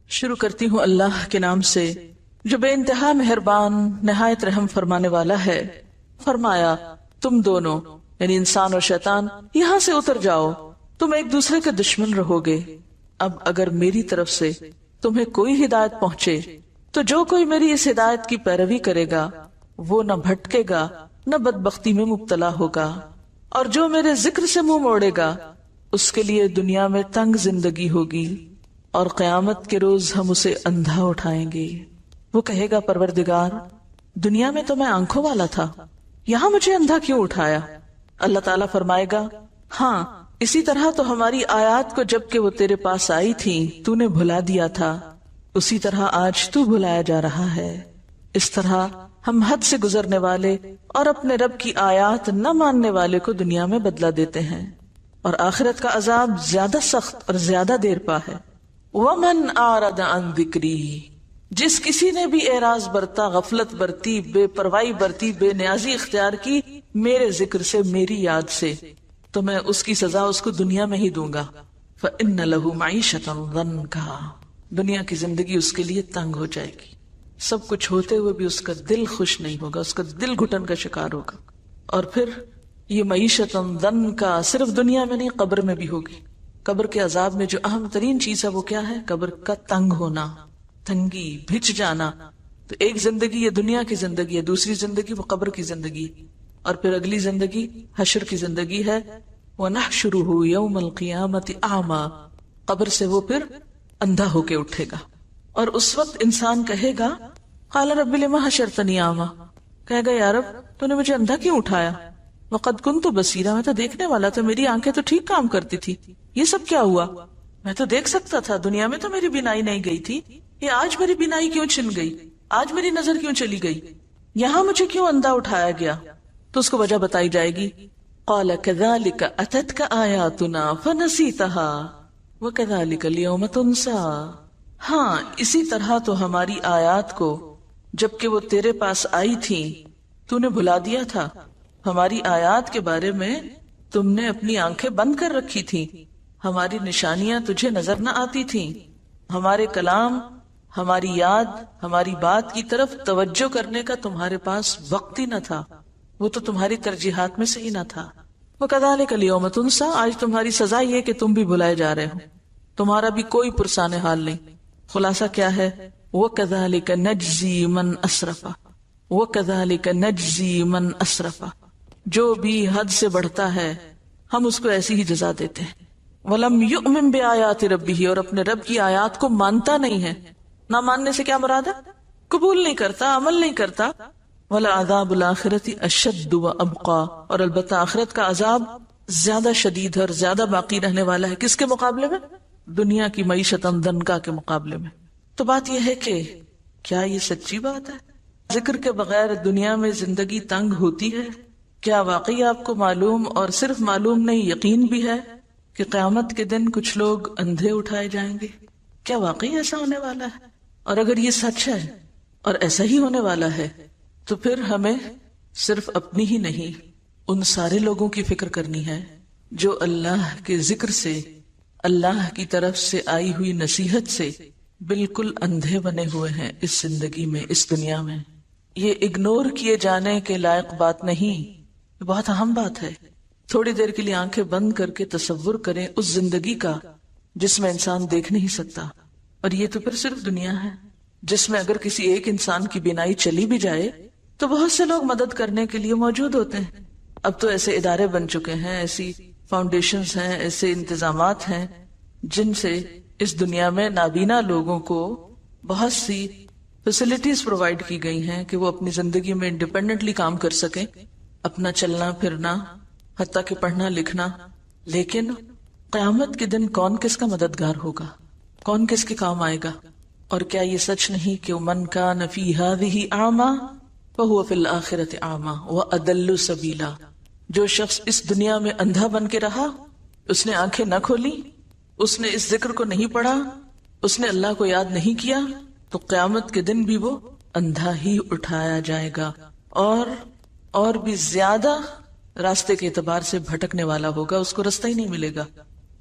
شروع کرتی ہوں اللہ کے نام سے جو بے انتہا مہربان نہایت رحم فرمانے والا ہے۔ فرمایا تم دونوں یعنی انسان اور شیطان یہاں سے اتر جاؤ، تم ایک دوسرے کے دشمن رہو گے۔ اب اگر میری طرف سے تمہیں کوئی ہدایت پہنچے تو جو کوئی میری اس ہدایت کی پیروی کرے گا وہ نہ بھٹکے گا نہ بدبختی میں مبتلا ہوگا، اور جو میرے ذکر سے منہ موڑے گا اس کے لیے دنیا میں تنگ زندگی ہوگی اور قیامت کے روز ہم اسے اندھا اٹھائیں گے۔ وہ کہے گا پروردگار دنیا میں تو میں آنکھوں والا تھا، یہاں مجھے اندھا کیوں اٹھایا؟ اللہ تعالیٰ فرمائے گا ہاں اسی طرح تو ہماری آیات کو جب کہ وہ تیرے پاس آئی تھی تو نے بھلا دیا تھا، اسی طرح آج تو بھلایا جا رہا ہے۔ اس طرح ہم حد سے گزرنے والے اور اپنے رب کی آیات نہ ماننے والے کو دنیا میں بدلہ دیتے ہیں، اور آخرت کا عذاب زیادہ سخت اور زیادہ دیر پا ہے۔ وَمَنْ أَعْرَضَ عَنْ ذِكْرِي، جس کسی نے بھی اعراض برتا، غفلت برتی، بے پرواہی برتی، بے نیازی اختیار کی میرے ذکر سے، میری یاد سے، تو میں اس کی سزا اس کو دنیا میں ہی دوں گا۔ فَإِنَّ لَهُ مَعِيشَةً ضَنْكَا، دنیا کی زندگی اس کے لیے تنگ ہو جائے گی، سب کچھ ہوتے ہوئے بھی اس کا دل خوش نہیں ہوگا، اس کا دل گھٹن کا شکار ہوگا۔ اور پھر یہ معیشتاً ضنکا صرف دنیا میں نہیں قبر میں بھی ہوگی۔ قبر کے عذاب میں جو اہم ترین چیز ہے وہ کیا ہے؟ قبر کا تنگ ہونا، تنگی، بھچ جانا۔ تو ایک زندگی یہ دنیا کی زندگی ہے، دوسری زندگی وہ قبر کی زندگی، اور پھر اگلی زندگی حشر کی زندگی ہے۔ وَنَحْشُرُهُ يَوْمَ الْقِيَامَةِ أَعْمَى، قبر سے وہ پھر اندھا ہو کے اٹھے گا، اور اس وقت انسان کہے گا قال رب لما حشرتنی اعمی، کہے گا یا رب تو نے مجھے اندھا کیوں اٹھایا؟ وقد كنت بصیرا، میں تو دیکھنے والا تھا، میری آنکھیں تو ٹھیک کام کرتی تھی، یہ سب کیا ہوا؟ میں تو دیکھ سکتا تھا، دنیا میں تو میری بینائی نہیں گئی تھی، یہ آج میری بینائی کیوں چھن گئی؟ آج میری نظر کیوں چلی گئی؟ یہاں مجھے کیوں اندھا اٹھایا گیا؟ تو اس کو وجہ بتائی جائے گی۔ قال كذلك اتتك آیاتنا فنسیتها وكذلك اليوم تنسى، ہاں اسی طرح تو ہماری آیات کو جبکہ وہ تیرے پاس آئی تھی تو نے بھلا دیا تھا۔ ہماری آیات کے بارے میں تم نے اپنی آنکھیں بند کر رکھی تھی، ہماری نشانیاں تجھے نظر نہ آتی تھیں، ہمارے کلام، ہماری یاد، ہماری بات کی طرف توجہ کرنے کا تمہارے پاس وقت ہی نہ تھا، وہ تو تمہاری ترجیحات میں سے ہی نہ تھا۔ وَكَذَلِكَ الْيَوْمَ تُنْسَى، آج تمہاری سزا یہ کہ تم بھی بھلائے جا رہے ہو، تمہارا بھی کوئی پرسان حال نہیں۔ خلاصہ کیا ہے؟ وَكَذَلِكَ نَجْزِي مَنْ أَسْرَفَ، وَكَذَلِكَ نَجْزِي مَنْ أَسْرَفَ، جو بھی حد سے بڑھتا ہے ہم اس کو ایسی ہی جزا دیتے ہیں۔ وَلَمْ يُؤْمِن بِآيَاتِ رَبِّهِ، اور اپنے رب کی آیات کو مانتا نہیں ہے۔ نہ ماننے سے کیا مراد ہے؟ قبول نہیں کرتا، عمل نہیں کرتا۔ وَلَعَذَابُ الْآخِرَةِ أَشَدُّ وَأَبْقَىٰ، اور البتہ آخرت کا عذاب زیادہ شدید اور زیادہ باقی رہنے والا ہے۔ کس کے مقابلے میں؟ دنیا کی معیشت ضنکا کے مقابلے میں۔ تو بات یہ ہے کہ کیا یہ سچی بات ہے؟ ذکر کے بغیر دنیا میں زندگی تنگ ہوتی ہے؟ کیا واقعی آپ کو معلوم، اور صرف معلوم نہیں یقین بھی ہے کہ قیامت کے دن کچھ لوگ اندھے اٹھائے جائیں گے؟ کیا واقعی ایسا ہونے والا ہے؟ اور اگر یہ سچ ہے اور ایسا ہی ہونے والا ہے تو پھر ہمیں صرف اپنی ہی نہیں ان سارے لوگوں کی فکر کرنی ہے جو اللہ کے ذکر سے، اللہ کی طرف سے آئی ہوئی نصیحت سے بالکل اندھے بنے ہوئے ہیں اس زندگی میں، اس دنیا میں۔ یہ اگنور کیے جانے کے لائق بات نہیں، یہ بہت اہم بات ہے۔ تھوڑی دیر کے لیے آنکھیں بند کر کے تصور کریں اس زندگی کا جس میں انسان دیکھ نہیں سکتا، اور یہ تو پھر صرف دنیا ہے جس میں اگر کسی ایک انسان کی بینائی چلی بھی جائے تو بہت سے لوگ مدد کرنے کے لیے موجود ہوتے ہیں۔ اب تو ایسے ادارے بن چکے ہیں، ایسی فاؤنڈیشنز ہیں، ایسے انتظامات ہیں جن سے اس دنیا میں نابینا لوگوں کو بہت سی فیسلٹیز پرووائڈ کی گئی ہیں کہ وہ اپنی زندگی میں انڈیپینڈنٹلی کام کر سکیں، اپنا چلنا پھرنا، حتیٰ کہ پڑھنا لکھنا۔ لیکن قیامت کے دن کون کس کا مددگار ہوگا؟ کون کس کے کام آئے گا؟ اور کیا یہ سچ نہیں کہ من کان فی ہذہ اعمی فہو فی الآخرۃ اعمی واضل سبیلا، جو شخص اس دنیا میں اندھا بن کے رہا، اس نے آنکھیں نہ کھولی، اس نے اس ذکر کو نہیں پڑھا، اس نے اللہ کو یاد نہیں کیا، تو قیامت کے دن بھی وہ اندھا ہی اٹھایا جائے گا، اور بھی زیادہ راستے کے اعتبار سے بھٹکنے والا ہوگا، اس کو راستہ ہی نہیں ملے گا۔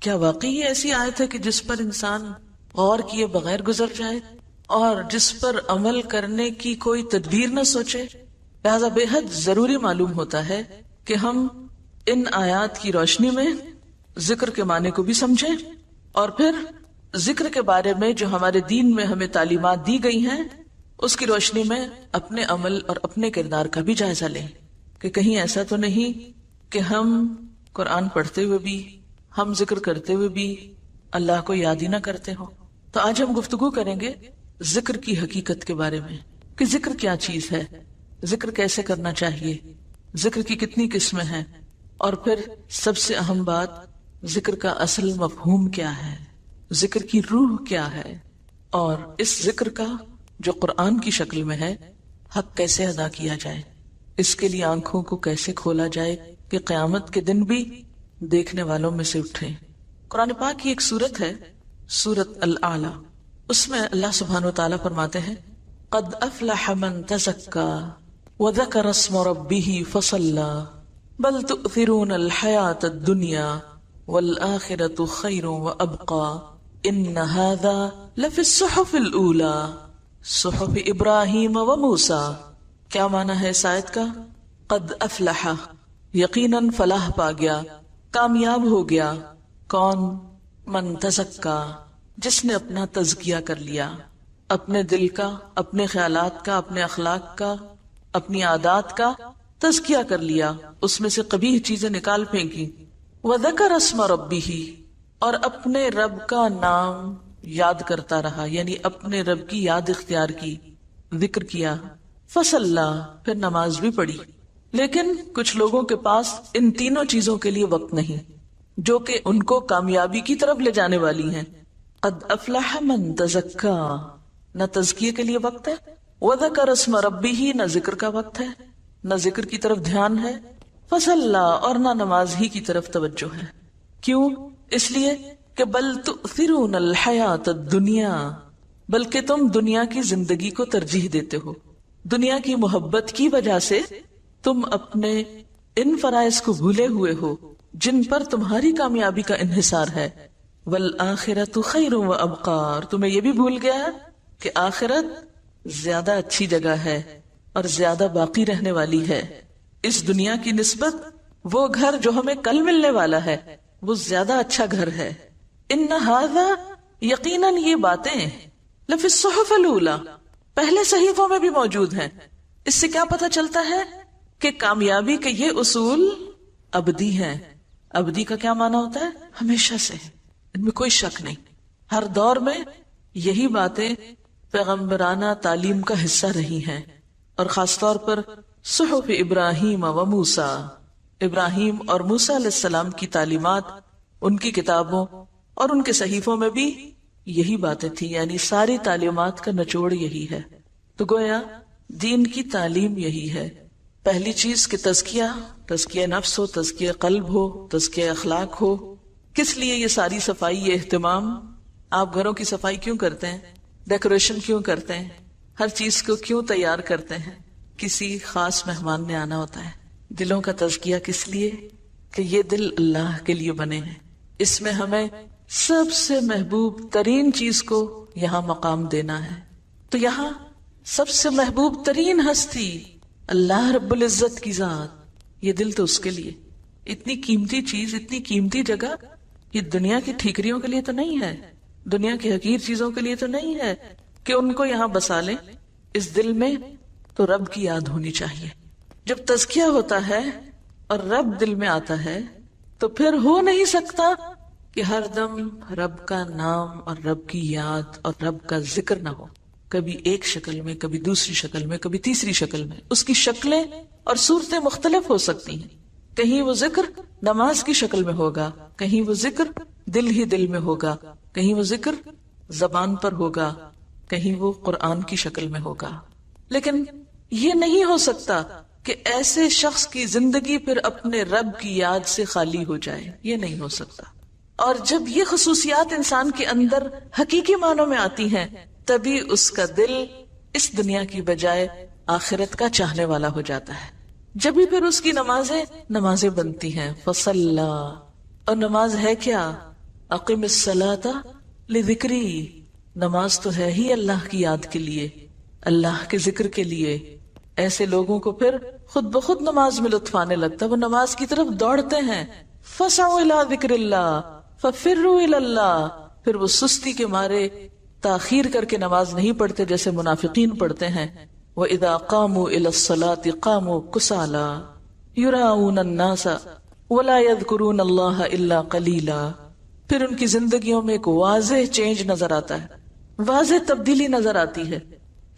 کیا واقعی یہ ایسی آیت ہے کہ جس پر انسان غور کیے بغیر گزر جائے اور جس پر عمل کرنے کی کوئی تدبیر نہ سوچے. لہذا بے حد ضروری معلوم ہوتا ہے کہ ہم ان آیات کی روشنی میں ذکر کے معنی کو بھی سمجھیں اور پھر ذکر کے بارے میں جو ہمارے دین میں ہمیں تعلیمات دی گئی ہیں اس کی روشنی میں اپنے عمل اور اپنے کردار کا بھی جائزہ لیں کہ کہیں ایسا تو نہیں کہ ہم قرآن پڑھتے ہوئے بھی، ہم ذکر کرتے ہوئے بھی اللہ کو یاد ہی نہ کرتے ہوں. تو آج ہم گفتگو کریں گے ذکر کی حقیقت کے بارے میں کہ ذکر کیا چیز ہے، ذکر کیسے کرنا چاہیے، ذکر کی کتنی قسمیں ہیں، اور پھر سب سے اہم بات ذکر کا اصل مفہوم کیا ہے، ذکر کی روح کیا ہے، اور اس ذکر کا جو قرآن کی شکل میں ہے حق کیسے ادا کیا جائے، اس کے لیے آنکھوں کو کیسے کھولا جائے کہ قیامت کے دن بھی دیکھنے والوں میں سے اٹھیں. قرآن پاک کی ایک سورت ہے سورت الاعلی، اس میں اللہ سبحانہ وتعالیٰ فرماتے ہیں قد افلح من تزکا وذکر اسم ربہ فصلی بل تؤثرون الحیاۃ الدنیا والآخرۃ خیر وابقی ان ھذا لفی الصحف الاولی صحف ابراہیم و موسیٰ. کیا معنی ہے اس آیت کا؟ قد افلح، یقیناً فلاح پا گیا، کامیاب ہو گیا. کون؟ من تزکا، جس نے اپنا تزکیہ کر لیا، اپنے دل کا، اپنے خیالات کا، اپنے اخلاق کا، اپنی عادات کا تزکیہ کر لیا، اس میں سے قبیح چیزیں نکال پھینکی. وذکر اسم ربہ، اور اپنے رب کا نام یاد کرتا رہا، یعنی اپنے رب کی یاد اختیار کی، ذکر کیا. فصلی، پھر نماز بھی پڑھی. لیکن کچھ لوگوں کے پاس ان تینوں چیزوں کے لیے وقت نہیں جو کہ ان کو کامیابی کی طرف لے جانے والی ہیں. قد افلح من تزکا، نہ تزکیے کے لیے وقت ہے، وذکر اسم ربہ، نہ ذکر کا وقت ہے، نہ ذکر کی طرف دھیان ہے. فصلی، اور نہ نماز ہی کی طرف توجہ ہے. کیوں؟ اس لیے کہ بل تؤثرون الحیات الدنیا، بلکہ تم دنیا کی زندگی کو ترجیح دیتے ہو. دنیا کی محبت کی وجہ سے تم اپنے ان فرائض کو بھولے ہوئے ہو جن پر تمہاری کامیابی کا انحصار ہے. والآخرۃ خیر وابقی، اور تمہیں یہ بھی بھول گیا کہ آخرت زیادہ اچھی جگہ ہے اور زیادہ باقی رہنے والی ہے. اس دنیا کی نسبت وہ گھر جو ہمیں کل ملنے والا ہے وہ زیادہ اچھا گھر ہے. ان ھذا، یقیناً یہ باتیں لفی الصحف الاولی، پہلے صحیفوں میں بھی موجود ہیں. اس سے کیا پتہ چلتا ہے کہ کامیابی کے یہ اصول ابدی ہیں. ابدی کا کیا معنی ہوتا ہے؟ ہمیشہ سے، ان میں کوئی شک نہیں. ہر دور میں یہی باتیں پیغمبرانہ تعلیم کا حصہ رہی ہیں، اور خاص طور پر صحف ابراہیم و موسیٰ، ابراہیم اور موسیٰ علیہ السلام کی تعلیمات ان کی کتابوں اور ان کے صحیفوں میں بھی یہی باتیں تھی. یعنی ساری تعلیمات کا نچوڑ یہی ہے. تو گویا دین کی تعلیم یہی ہے. پہلی چیز کہ تزکیہ نفس ہو، تزکیہ قلب ہو، تزکیہ اخلاق ہو. کس لیے یہ ساری صفائی، یہ اہتمام؟ آپ گھروں کی صفائی کیوں کرتے ہیں؟ ڈیکوریشن کیوں کرتے ہیں؟ ہر چیز کو کیوں تیار کرتے ہیں؟ کسی خاص مہمان نے آنا ہوتا ہے. دلوں کا تزکیہ کس لیے؟ کہ یہ دل اللہ کے لیے بنے ہیں. اس میں ہمیں سب سے محبوب ترین چیز کو یہاں مقام دینا ہے. تو یہاں سب سے محبوب ترین ہستی اللہ رب العزت کی ذات، یہ دل تو اس کے لیے. اتنی قیمتی چیز، اتنی قیمتی جگہ، یہ دنیا کی ٹھیکریوں کے لیے تو نہیں ہے، دنیا کی حقیر چیزوں کے لیے تو نہیں ہے کہ ان کو یہاں بسا لیں. اس دل میں تو رب کی یاد ہونی چاہیے. جب تزکیہ ہوتا ہے اور رب دل میں آتا ہے تو پھر ہو نہیں سکتا کہ ہر دم رب کا نام اور رب کی یاد اور رب کا ذکر نہ ہو. کبھی ایک شکل میں، کبھی دوسری شکل میں، کبھی تیسری شکل میں. اس کی شکلیں اور صورتیں مختلف ہو سکتی ہیں. کہیں وہ ذکر نماز کی شکل میں ہوگا، کہیں وہ ذکر دل ہی دل میں ہوگا، کہیں وہ ذکر زبان پر ہوگا، کہیں وہ قرآن کی شکل میں ہوگا. لیکن یہ نہیں ہو سکتا کہ ایسے شخص کی زندگی پھر اپنے رب کی یاد سے خالی ہو جائے. یہ نہیں ہو سکتا. اور جب یہ خصوصیات انسان کے اندر حقیقی معنوں میں آتی ہیں تبھی اس کا دل اس دنیا کی بجائے آخرت کا چاہنے والا ہو جاتا ہے. جبھی پھر اس کی نمازیں بنتی ہیں. فصلی، اور نماز ہے کیا؟ اقم الصلاۃ لذکری، نماز تو ہے ہی اللہ کی یاد کے لیے، اللہ کے ذکر کے لیے. ایسے لوگوں کو پھر خود بخود نماز میں لطف آنے لگتا ہے، وہ نماز کی طرف دوڑتے ہیں. فَسَعُوا إِلَىٰ ذِكْرِ اللَّهِ فَفِرُّوا إِلَى اللَّهِ. پھر وہ سستی کے مارے تاخیر کر کے نماز نہیں پڑھتے جیسے منافقین پڑھتے ہیں. وَإِذَا قَامُوا إِلَى الصَّلَاةِ قَامُوا كُسَالَىٰ يُرَاءُونَ النَّاسَ وَلَا يَذْكُرُونَ اللَّهَ إِلَّا قَلِيلًا. پھر ان کی زندگیوں میں ایک واضح چینج نظر آتا ہے، واضح تبدیلی نظر آتی ہے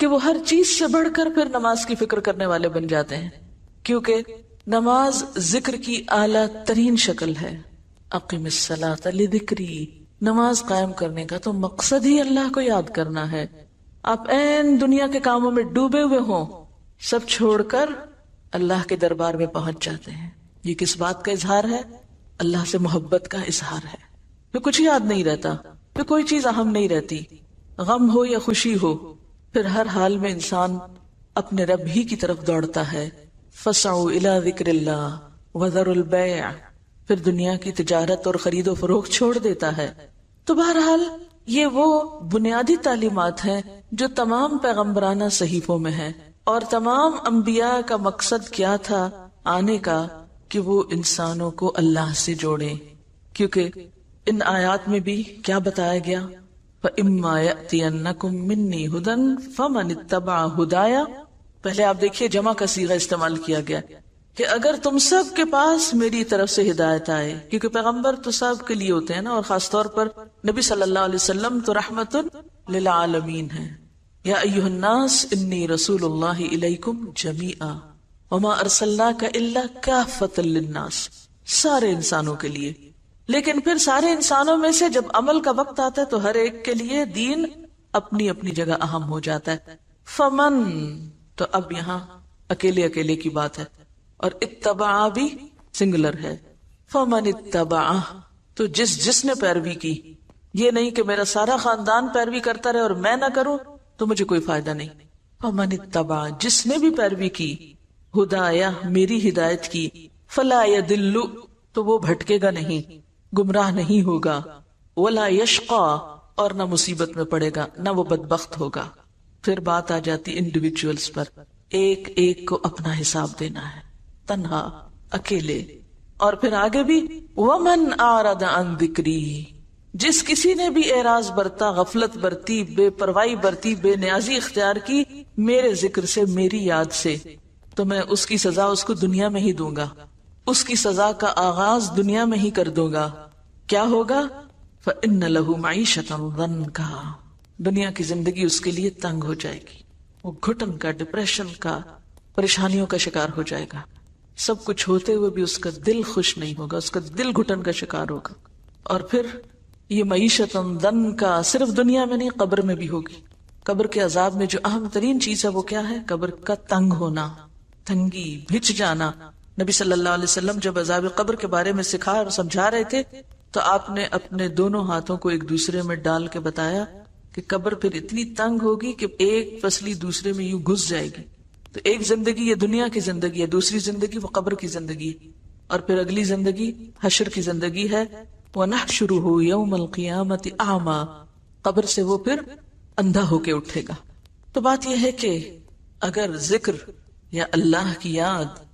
کہ وہ ہر چیز سے بڑھ کر پھر نماز کی فکر کرنے والے بن جاتے ہیں، کیونکہ نماز ذکر کی اعلیٰ ترین شکل ہے. اقم الصلاۃ لذکری. نماز قائم کرنے کا تو مقصد ہی اللہ کو یاد کرنا ہے. آپ این دنیا کے کاموں میں ڈوبے ہوئے ہوں، سب چھوڑ کر اللہ کے دربار میں پہنچ جاتے ہیں. یہ کس بات کا اظہار ہے؟ اللہ سے محبت کا اظہار ہے. پھر کچھ یاد نہیں رہتا، پھر کوئی چیز اہم نہیں رہتی، غم ہو یا خوشی ہو، پھر ہر حال میں انسان اپنے رب ہی کی طرف دوڑتا ہے. فَسَعُوا إِلَىٰ ذِكْرِ اللَّهِ وَذَرُوا الْبَيْعَ. پھر دنیا کی تجارت اور خرید و فروخت چھوڑ دیتا ہے. تو بہرحال یہ وہ بنیادی تعلیمات ہیں جو تمام پیغمبرانہ صحیفوں میں ہیں، اور تمام انبیاء کا مقصد کیا تھا آنے کا کہ وہ انسانوں کو اللہ سے جوڑیں. کیونکہ ان آیات میں بھی کیا بتایا گیا؟ فَإِمَّا يَأْتِيَنَّكُم مِّنِّي هُدًى فَمَنِ اتَّبَعَ هُدَايَ. پہلے آپ دیکھیے جمع کا صیغہ استعمال کیا گیا کہ اگر تم سب کے پاس میری طرف سے ہدایت آئے، کیونکہ پیغمبر تو سب کے لیے ہوتے ہیں نا، اور خاص طور پر نبی صلی اللہ علیہ وسلم تو رحمت للعالمین ہیں. یا ایھا الناس انی رسول اللہ الیکم جمیعا وما ارسلناک الا کافۃ للناس. سارے انسانوں کے لیے. لیکن پھر سارے انسانوں میں سے جب عمل کا وقت آتا ہے تو ہر ایک کے لیے دین اپنی اپنی جگہ اہم ہو جاتا ہے. فمن، تو اب یہاں اکیلے اکیلے کی بات ہے، اور اتبع بھی سنگولر ہے. فمن اتبع، تو جس نے پیروی کی. یہ نہیں کہ میرا سارا خاندان پیروی کرتا رہے اور میں نہ کروں تو مجھے کوئی فائدہ نہیں. فمن اتبع، جس نے بھی پیروی کی، ہدایا، میری ہدایت کی، فلا یضل، تو وہ بھٹکے گا نہیں، گمراہ نہیں ہوگا، ولا یشقا، اور نہ مصیبت میں پڑے گا، نہ وہ بدبخت ہوگا. پھر بات آ جاتی انڈیویجولز پر. ایک ایک کو اپنا حساب دینا ہے، تنہا، اکیلے. اور پھر آگے بھی ومن اعرض عن ذکری، جس کسی نے بھی اعراض برتا، غفلت برتی، بے پرواہی برتی، بے نیازی اختیار کی میرے ذکر سے، میری یاد سے، تو میں اس کی سزا اس کو دنیا میں ہی دوں گا. اس کی سزا کا آغاز دنیا میں ہی کر دوں گا. کیا ہوگا؟ فإن له معیشة ضنکا، دنیا کی زندگی اس کے لیے تنگ ہو جائے گی، وہ گھٹن کا، ڈپریشن کا، پریشانیوں کا شکار ہو جائے گا. سب کچھ ہوتے ہوئے بھی اس کا دل خوش نہیں ہوگا، اس کا دل گھٹن کا شکار ہوگا. اور پھر یہ معیشت ضنکا صرف دنیا میں نہیں، قبر میں بھی ہوگی. قبر کے عذاب میں جو اہم ترین چیز ہے وہ کیا ہے؟ قبر کا تنگ ہونا، تنگی، بھچ جانا. نبی صلی اللہ علیہ وسلم جب عذاب قبر کے بارے میں سکھا اور سمجھا رہے تھے تو آپ نے اپنے دونوں ہاتھوں کو ایک دوسرے میں ڈال کے بتایا کہ قبر پھر اتنی تنگ ہوگی کہ ایک پسلی دوسرے میں یوں گھس جائے گی. تو ایک زندگی یہ دنیا کی زندگی ہے، دوسری زندگی وہ قبر کی زندگی ہے، اور پھر اگلی زندگی حشر کی زندگی ہے. وَنَحْشُرُهُ يَوْمَ الْقِيَامَةِ أَعْمَى، قبر سے وہ پھر اندھا ہو کے اٹھے گا. تو بات یہ ہے کہ اگر ذکر یا اللہ کی یاد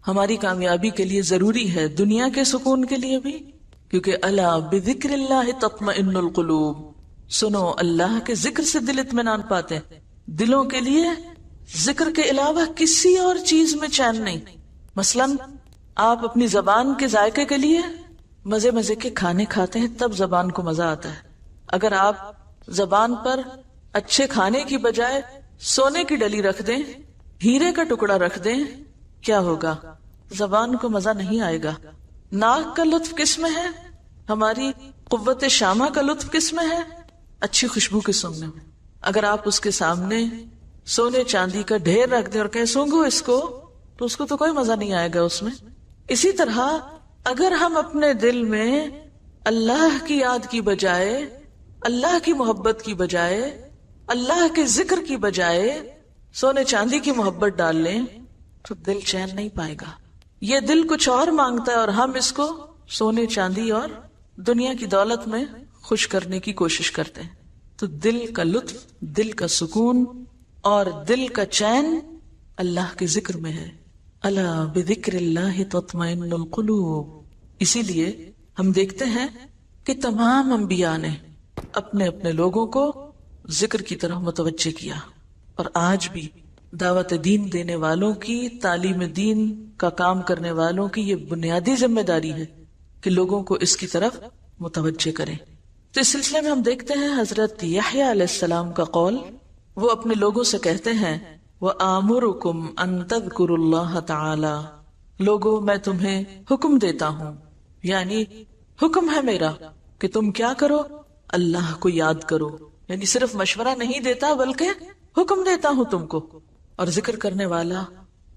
ہماری کامیابی کے لیے ضروری ہے، دنیا کے سکون کے لیے بھی، کیونکہ الا بذکر اللہ تطمئن القلوب، سنو اللہ کے ذکر سے دل اطمینان پاتے ہیں. دلوں کے لیے ذکر کے علاوہ کسی اور چیز میں چین نہیں. مثلاً آپ اپنی زبان کے ذائقے کے لیے مزے مزے کے کھانے کھاتے ہیں، تب زبان کو مزہ آتا ہے. اگر آپ زبان پر اچھے کھانے کی بجائے سونے کی ڈلی رکھ دیں، ہیرے کا ٹکڑا رکھ دیں، کیا ہوگا؟ زبان کو مزہ نہیں آئے گا. ناک کا لطف کس میں ہے؟ ہماری قوت شامہ کا لطف کس میں ہے؟ اچھی خوشبو کے سونگنے میں. اگر آپ اس کے سامنے سونے چاندی کا ڈھیر رکھ دیں اور کہیں سونگو اس کو، تو اس کو تو کوئی مزہ نہیں آئے گا اس میں. اسی طرح اگر ہم اپنے دل میں اللہ کی یاد کی بجائے، اللہ کی محبت کی بجائے، اللہ کے ذکر کی بجائے سونے چاندی کی محبت ڈال لیں تو دل چین نہیں پائے گا. یہ دل کچھ اور مانگتا ہے اور ہم اس کو سونے چاندی اور دنیا کی دولت میں خوش کرنے کی کوشش کرتے ہیں. تو دل کا لطف، دل کا سکون اور دل کا چین اللہ کے ذکر میں ہے. الا بذکر اللہ تطمئن القلوب. اسی لیے ہم دیکھتے ہیں کہ تمام انبیاء نے اپنے اپنے لوگوں کو ذکر کی طرف متوجہ کیا، اور آج بھی دعوت دین دینے والوں کی، تعلیم دین کا کام کرنے والوں کی یہ بنیادی ذمہ داری ہے کہ لوگوں کو اس کی طرف متوجہ کریں. تو اس سلسلے میں ہم دیکھتے ہیں حضرت یحییٰ علیہ السلام کا قول. وہ اپنے لوگوں سے کہتے ہیں وَآمُرُكُمْ أَن تَذْكُرُوا اللَّهَ تَعَالَى. لوگوں میں تمہیں حکم دیتا ہوں، یعنی حکم ہے میرا کہ تم کیا کرو؟ اللہ کو یاد کرو. یعنی صرف مشورہ نہیں دیتا بلکہ حکم دیتا ہوں تم کو. اور ذکر کرنے والا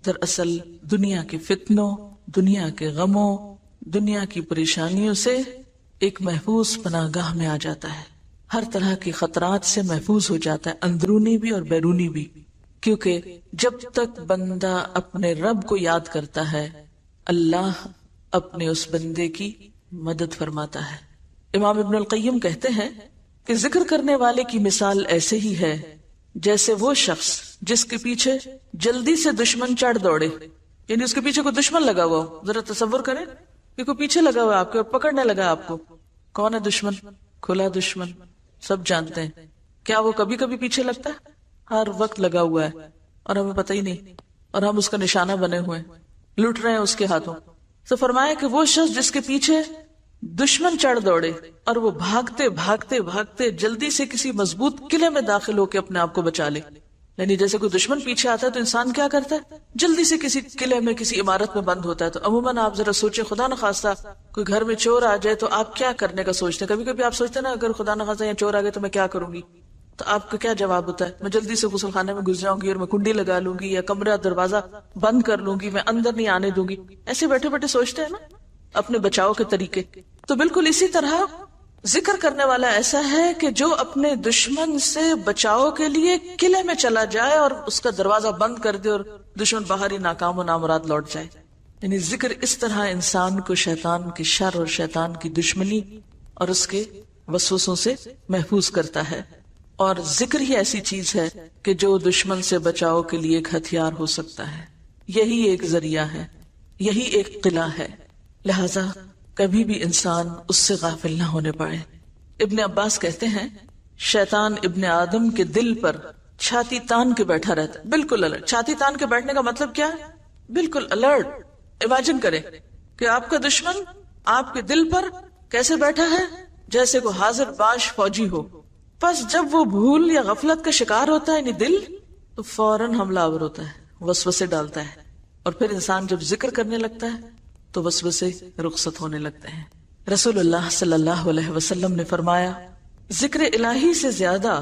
دراصل دنیا کے فتنوں، دنیا کے غموں، دنیا کی پریشانیوں سے ایک محفوظ پناہ گاہ میں آ جاتا ہے، ہر طرح کے خطرات سے محفوظ ہو جاتا ہے، اندرونی بھی اور بیرونی بھی. کیونکہ جب تک بندہ اپنے رب کو یاد کرتا ہے، اللہ اپنے اس بندے کی مدد فرماتا ہے. امام ابن القیم کہتے ہیں کہ ذکر کرنے والے کی مثال ایسے ہی ہے جیسے وہ شخص جس کے پیچھے جلدی سے دشمن چڑھ دوڑے. یعنی اس کے پیچھے کوئی دشمن لگا ہوا ہو. ذرا تصور کریں کہ کوئی پیچھے لگا ہوا ہے آپ کے اور پکڑنے لگا آپ کو. کون ہے دشمن؟ کھلا دشمن، سب جانتے ہیں. کیا وہ کبھی کبھی پیچھے لگتا ہے؟ ہر وقت لگا ہوا ہے اور ہمیں پتہ ہی نہیں، اور ہم اس کا نشانہ بنے ہوئے ہیں، لٹ رہے ہیں اس کے ہاتھوں. تو فرمایا کہ وہ شخص جس کے پیچھے دشمن چڑھ دوڑے اور وہ بھاگتے بھاگتے بھاگتے جلدی سے کسی مضبوط قلعے میں داخل ہو کے اپنے آپ کو بچا لے. یعنی جیسے کوئی دشمن پیچھے آتا ہے تو انسان کیا کرتا ہے؟ جلدی سے کسی قلعے میں، کسی عمارت میں بند ہوتا ہے. تو عموماً آپ ذرا سوچیں، خدا نخواستہ کوئی گھر میں چور آ جائے تو آپ کیا کرنے کا سوچتے ہیں؟ کبھی کبھی آپ سوچتے ہیں نا اگر خدا نخواستہ یا چور آ گئے تو میں کیا کروں گی؟ تو آپ کا کیا جواب ہوتا ہے؟ میں جلدی سے غسل خانے میں گھس جاؤں گی اور میں کنڈی لگا لوں گی، یا کمرہ دروازہ بند کر لوں گی، میں اندر نہیں آنے دوں گی. ایسے بیٹھے بیٹھے سوچتے ہیں نا اپنے بچاؤ کے طریقے. تو بالکل اسی طرح ذکر کرنے والا ایسا ہے کہ جو اپنے دشمن سے بچاؤ کے لیے قلعے میں چلا جائے اور اس کا دروازہ بند کر دے اور دشمن باہر ہی ناکام و نامراد لوٹ جائے. یعنی ذکر اس طرح انسان کو شیطان کی شر اور شیطان کی دشمنی اور اس کے وسوسوں سے محفوظ کرتا ہے. اور ذکر ہی ایسی چیز ہے کہ جو دشمن سے بچاؤ کے لیے ایک ہتھیار ہو سکتا ہے. یہی ایک ذریعہ ہے، یہی ایک قلعہ ہے. لہذا کبھی بھی انسان اس سے غافل نہ ہونے پائے. ابن عباس کہتے ہیں شیطان ابن آدم کے دل پر چھاتی تان کے بیٹھا رہتا ہے، بالکل الرٹ. چھاتی تان کے بیٹھنے کا مطلب کیا ہے؟ بالکل الرٹ. امیجن کریں کہ آپ کا دشمن آپ کے دل پر کیسے بیٹھا ہے؟ جیسے کوئی حاضر باش فوجی ہو. بس جب وہ بھول یا غفلت کا شکار ہوتا ہے یعنی دل، تو فوراً حملہ آور ہوتا ہے، وسوسے ڈالتا ہے. اور پھر انسان جب ذکر کرنے لگتا ہے تو وسوسے رخصت ہونے لگتے ہیں. رسول اللہ صلی اللہ علیہ وسلم نے فرمایا ذکر الہی سے زیادہ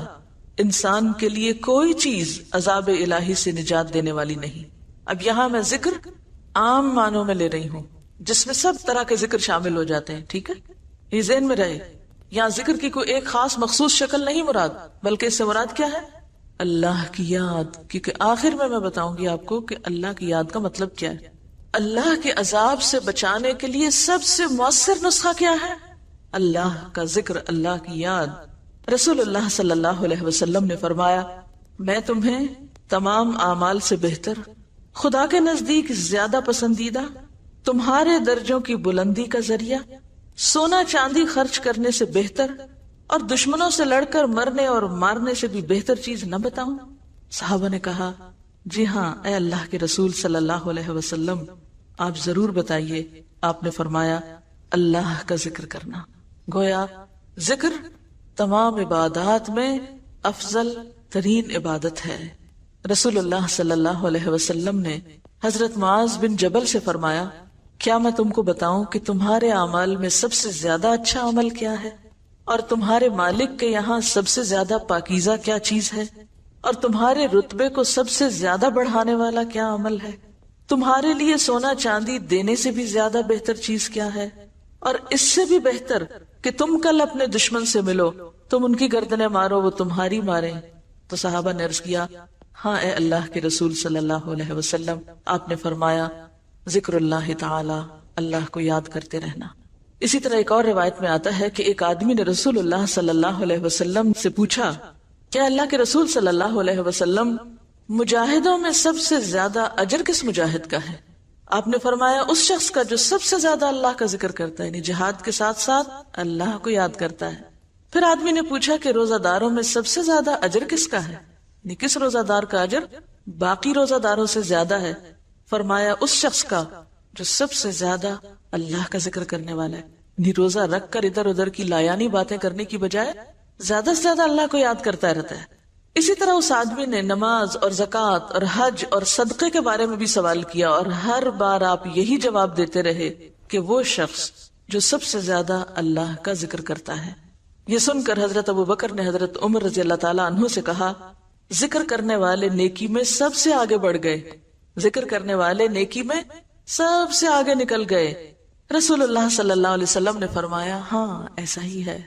انسان کے لیے کوئی چیز عذاب الہی سے نجات دینے والی نہیں. اب یہاں میں ذکر عام معنوں میں لے رہی ہوں جس میں سب طرح کے ذکر شامل ہو جاتے ہیں، ٹھیک ہے؟ یہ ذہن میں رہے. یہاں ذکر کی کوئی ایک خاص مخصوص شکل نہیں مراد، بلکہ اس سے مراد کیا ہے؟ اللہ کی یاد. کیونکہ آخر میں بتاؤں گی آپ کو کہ اللہ کی یاد کا مطلب کیا ہے. اللہ کے عذاب سے بچانے کے لیے سب سے مؤثر نسخہ کیا ہے؟ اللہ کا ذکر، اللہ کی یاد. رسول اللہ صلی اللہ علیہ وسلم نے فرمایا میں تمہیں تمام اعمال سے بہتر، خدا کے نزدیک زیادہ پسندیدہ، تمہارے درجوں کی بلندی کا ذریعہ، سونا چاندی خرچ کرنے سے بہتر اور دشمنوں سے لڑ کر مرنے اور مارنے سے بھی بہتر چیز نہ بتاؤں؟ صحابہ نے کہا جی ہاں اے اللہ کے رسول صلی اللہ علیہ وسلم، آپ ضرور بتائیے. آپ نے فرمایا اللہ کا ذکر کرنا. گویا ذکر تمام عبادات میں افضل ترین عبادت ہے. رسول اللہ صلی اللہ علیہ وسلم نے حضرت معاذ بن جبل سے فرمایا کیا میں تم کو بتاؤں کہ تمہارے اعمال میں سب سے زیادہ اچھا عمل کیا ہے، اور تمہارے مالک کے یہاں سب سے زیادہ پاکیزہ کیا چیز ہے، اور تمہارے رتبے کو سب سے زیادہ بڑھانے والا کیا عمل ہے؟ تمہارے لیے سونا چاندی دینے سے بھی زیادہ بہتر چیز کیا ہے، اور اس سے بھی بہتر کہ تم کل اپنے دشمن سے ملو، تم ان کی گردنیں مارو وہ تمہاری ماریں. تو صحابہ نے عرض کیا ہاں اے اللہ کے رسول صلی اللہ علیہ وسلم. آپ نے فرمایا ذکر اللہ تعالی، اللہ کو یاد کرتے رہنا. اسی طرح ایک اور روایت میں آتا ہے کہ ایک آدمی نے رسول اللہ صلی اللہ علیہ وسلم سے پوچھا، کیا اللہ کے رسول صلی اللہ علیہ وسلم مجاہدوں میں سب سے زیادہ اجر کس مجاہد کا ہے؟ آپ نے فرمایا اس شخص کا جو سب سے زیادہ اللہ کا ذکر کرتا ہے، یعنی جہاد کے ساتھ ساتھ اللہ کو یاد کرتا ہے۔ پھر آدمی نے پوچھا کہ روزہ داروں میں سب سے زیادہ اجر کس کا ہے، یعنی کس روزہ دار کا اجر باقی روزہ داروں سے زیادہ ہے؟ فرمایا اس شخص کا جو سب سے زیادہ اللہ کا ذکر کرنے والا ہے، یعنی روزہ رکھ کر ادھر ادھر کی لایانی باتیں کرنے کی بجائے زیادہ سے زیادہ اللہ کو یاد کرتا رہتا ہے۔ اسی طرح اس آدمی نے نماز اور زکوٰۃ اور حج اور صدقے کے بارے میں بھی سوال کیا، اور ہر بار آپ یہی جواب دیتے رہے کہ وہ شخص جو سب سے زیادہ اللہ کا ذکر کرتا ہے۔ یہ سن کر حضرت ابو بکر نے حضرت عمر رضی اللہ تعالیٰ عنہ سے کہا، ذکر کرنے والے نیکی میں سب سے آگے بڑھ گئے، ذکر کرنے والے نیکی میں سب سے آگے نکل گئے۔ رسول اللہ صلی اللہ علیہ وسلم نے فرمایا، ہاں ایسا ہی ہے،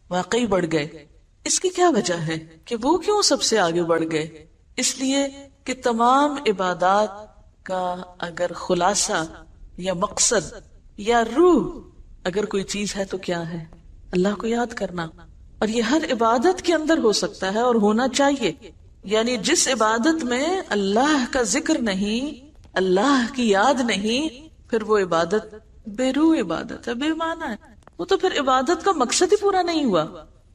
واقعی بڑھ گئے۔ اس کی کیا وجہ ہے کہ وہ کیوں سب سے آگے بڑھ گئے؟ اس لیے کہ تمام عبادات کا اگر خلاصہ یا مقصد یا روح اگر کوئی چیز ہے تو کیا ہے؟ اللہ کو یاد کرنا، اور یہ ہر عبادت کے اندر ہو سکتا ہے اور ہونا چاہیے۔ یعنی جس عبادت میں اللہ کا ذکر نہیں، اللہ کی یاد نہیں، پھر وہ عبادت بے روح عبادت ہے، بے معنی ہے، وہ تو پھر عبادت کا مقصد ہی پورا نہیں ہوا۔